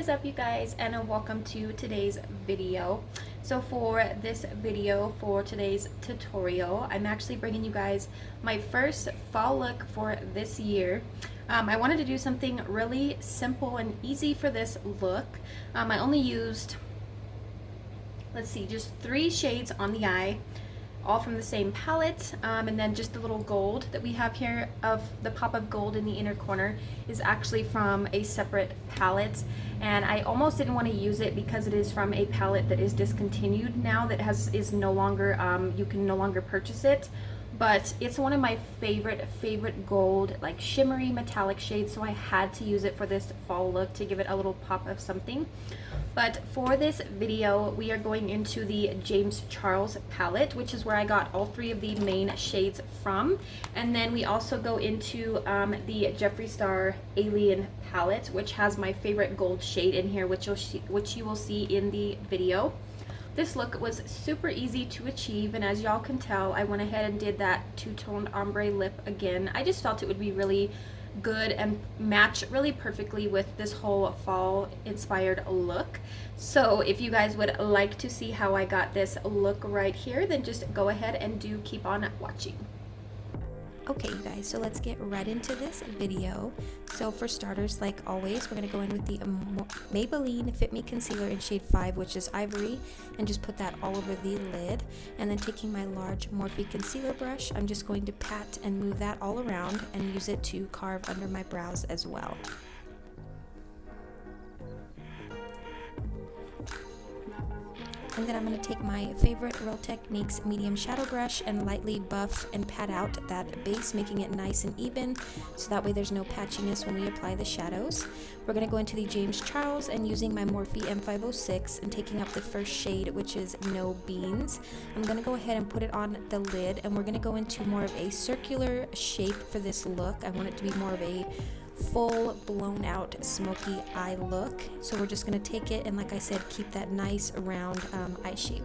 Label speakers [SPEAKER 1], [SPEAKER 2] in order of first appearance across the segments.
[SPEAKER 1] is up, you guys, and welcome to today's video. So for this video, for today's tutorial, I'm actually bringing you guys my first fall look for this year. I wanted to do something really simple and easy for this look. I only used, let's see, just 3 shades on the eye, all from the same palette, and then just the little gold that we have here of the pop of gold in the inner corner is actually from a separate palette, and I almost didn't want to use it because it is from a palette that is discontinued now, that is no longer, you can no longer purchase it, but it's one of my favorite gold, like shimmery metallic shades, so I had to use it for this fall look to give it a little pop of something. But for this video, we are going into the James Charles palette, which is where I got all 3 of the main shades from. And then we also go into the Jeffree Star Alien palette, which has my favorite gold shade in here, which you will see in the video. This look was super easy to achieve, and as y'all can tell, I went ahead and did that two-toned ombre lip again. I just felt it would be really good and match really perfectly with this whole fall inspired look. So if you guys would like to see how I got this look right here, then just go ahead and do keep on watching. Okay, you guys, so let's get right into this video. So for starters, like always, we're going to go in with the Maybelline FitMe Concealer in shade 5, which is Ivory, and just put that all over the lid. And then taking my large Morphe concealer brush, I'm just going to pat and move that all around and use it to carve under my brows as well. And then I'm going to take my favorite Real Techniques medium shadow brush and lightly buff and pat out that base, making it nice and even, so that way there's no patchiness when we apply the shadows. We're going to go into the James Charles and using my Morphe M506 and taking up the first shade, which is No Beans. I'm going to go ahead and put it on the lid, and we're going to go into more of a circular shape for this look. I want it to be more of a full blown out smoky eye look, so we're just going to take it and, like I said, keep that nice round eye shape.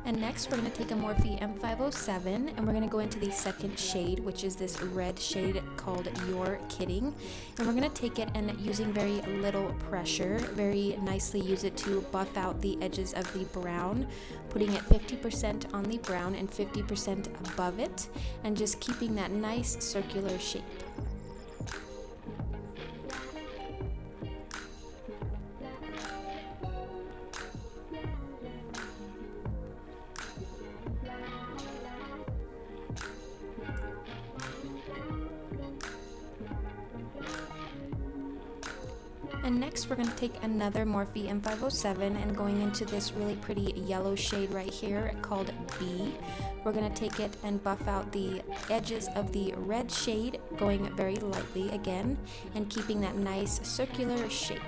[SPEAKER 1] And next, we're going to take a Morphe M507 and we're going to go into the second shade, which is this red shade called You're Kidding. And we're going to take it and, using very little pressure, very nicely use it to buff out the edges of the brown, putting it 50% on the brown and 50% above it, and just keeping that nice circular shape. And next, we're going to take another Morphe M507 and going into this really pretty yellow shade right here called B. We're going to take it and buff out the edges of the red shade, going very lightly again, and keeping that nice circular shape.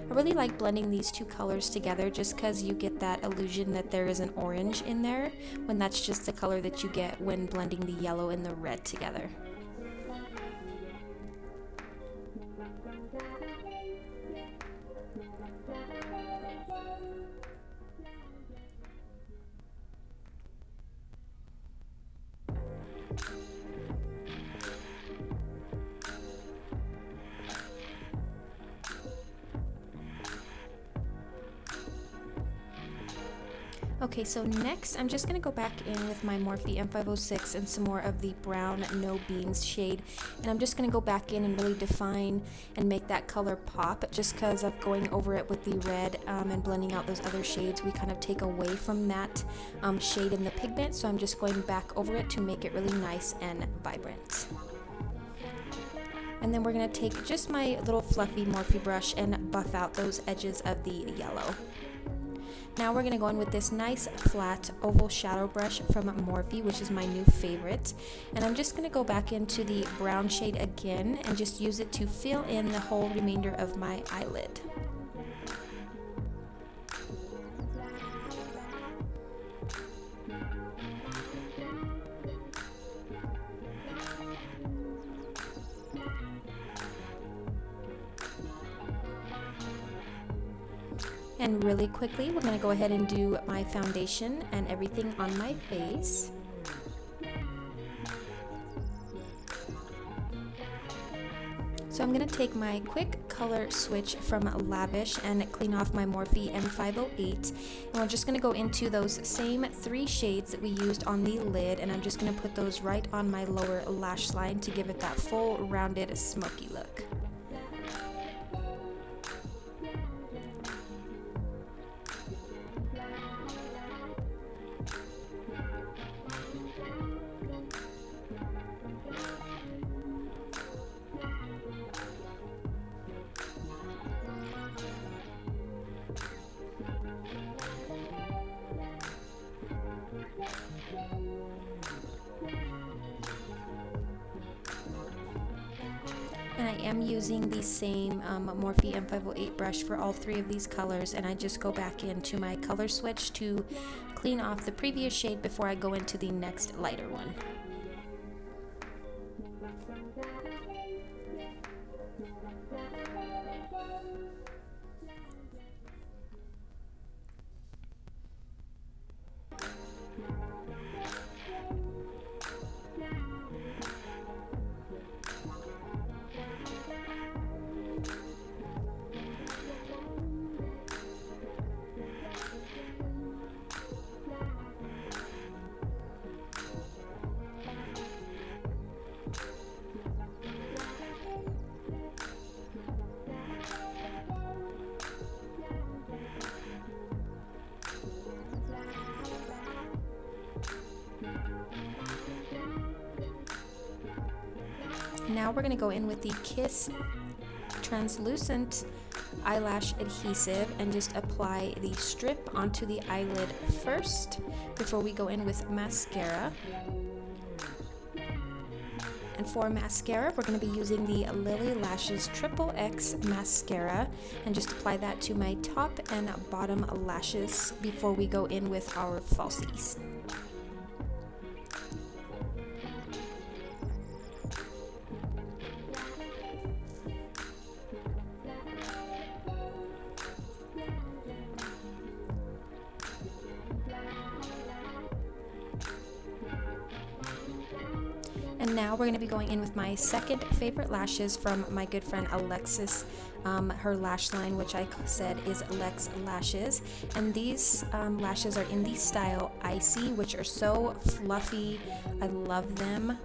[SPEAKER 1] I really like blending these two colors together just because you get that illusion that there is an orange in there, when that's just the color that you get when blending the yellow and the red together. Okay, so next I'm just going to go back in with my Morphe M506 and some more of the brown No Beans shade, and I'm just going to go back in and really define and make that color pop, just because of going over it with the red and blending out those other shades. We kind of take away from that shade in the pigment, so I'm just going back over it to make it really nice and vibrant. And then we're going to take just my little fluffy Morphe brush and buff out those edges of the yellow. Now we're going to go in with this nice flat oval shadow brush from Morphe, which is my new favorite. And I'm just going to go back into the brown shade again and just use it to fill in the whole remainder of my eyelid. And really quickly, we're going to go ahead and do my foundation and everything on my face. So I'm going to take my quick color switch from Lavish and clean off my Morphe M508. And we're just going to go into those same 3 shades that we used on the lid, and I'm just going to put those right on my lower lash line to give it that full rounded smoky look. And I am using the same Morphe M508 brush for all 3 of these colors, and I just go back into my color switch to clean off the previous shade before I go into the next lighter one. Now we're going to go in with the Kiss translucent eyelash adhesive and just apply the strip onto the eyelid first before we go in with mascara. And for mascara, we're going to be using the Lilly Lashes Triple X mascara and just apply that to my top and bottom lashes before we go in with our falsies. And now we're going to be going in with my second favorite lashes from my good friend Alexis, her lash line, which I said is Lex Lashes. And these lashes are in the style Icy, which are so fluffy. I love them.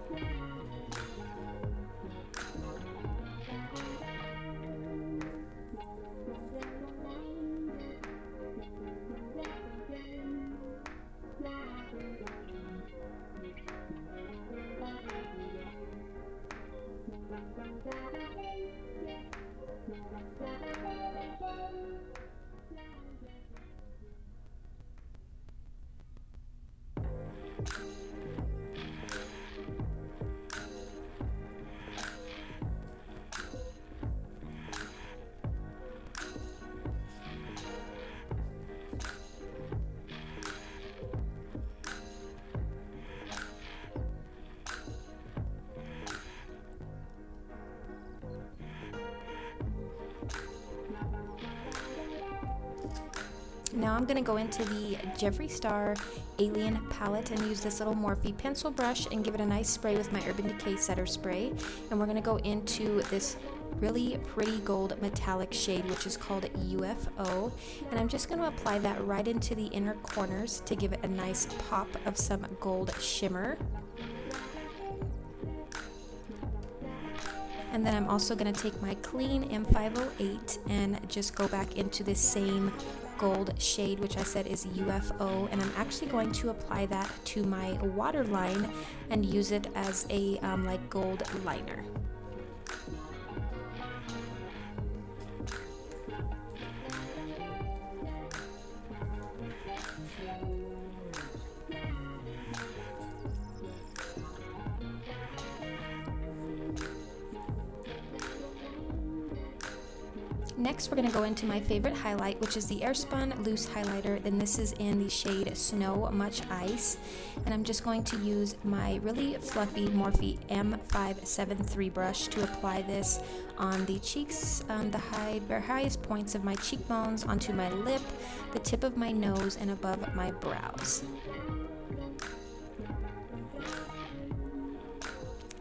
[SPEAKER 1] Now I'm going to go into the Jeffree Star Alien palette and use this little Morphe pencil brush and give it a nice spray with my Urban Decay Setter Spray. And we're going to go into this really pretty gold metallic shade, which is called UFO. And I'm just going to apply that right into the inner corners to give it a nice pop of some gold shimmer. And then I'm also going to take my clean M508 and just go back into this same gold shade, which I said is UFO, and I'm actually going to apply that to my waterline and use it as a like gold liner. Next, we're going to go into my favorite highlight, which is the Airspun Loose Highlighter. Then this is in the shade Snow Much Ice. And I'm just going to use my really fluffy Morphe M573 brush to apply this on the cheeks, the very highest points of my cheekbones, onto my lip, the tip of my nose, and above my brows.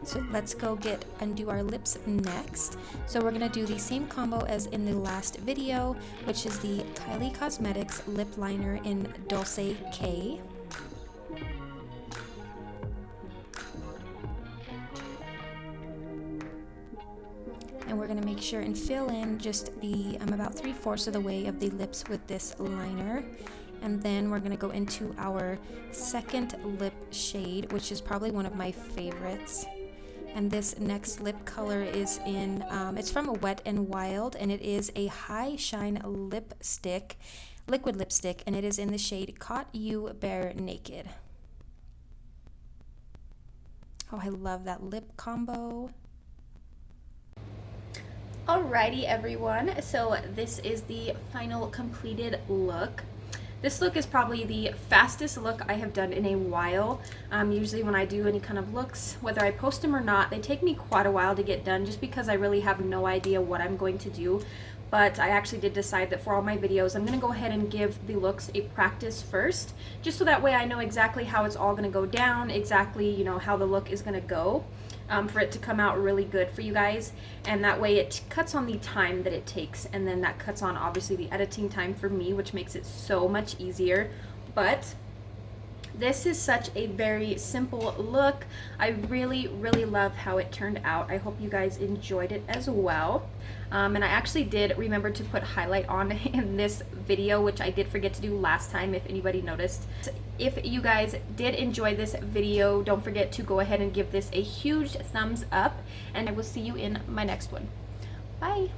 [SPEAKER 1] So let's go and do our lips next. So we're going to do the same combo as in the last video, which is the Kylie Cosmetics Lip Liner in Dolce K. And we're going to make sure and fill in just the, about 3/4 of the way of the lips with this liner. And then we're going to go into our second lip shade, which is probably one of my favorites. And this next lip color is in, it's from Wet n Wild, and it is a high shine lipstick, liquid lipstick, and it is in the shade Caught You Bare Naked. Oh, I love that lip combo. Alrighty everyone, so this is the final completed look. This look is probably the fastest look I have done in a while. Usually when I do any kind of looks, whether I post them or not, they take me quite a while to get done just because I really have no idea what I'm going to do. But I actually did decide that for all my videos, I'm going to go ahead and give the looks a practice first, just so that way I know exactly how it's all going to go down, exactly, you know, how the look is going to go. For it to come out really good for you guys, and that way it cuts on the time that it takes, and then that cuts on obviously the editing time for me, which makes it so much easier. But this is such a very simple look. I really love how it turned out. I hope you guys enjoyed it as well. And I actually did remember to put highlight on in this video, which I did forget to do last time, if anybody noticed. If you guys did enjoy this video, don't forget to go ahead and give this a huge thumbs up, and I will see you in my next one. Bye!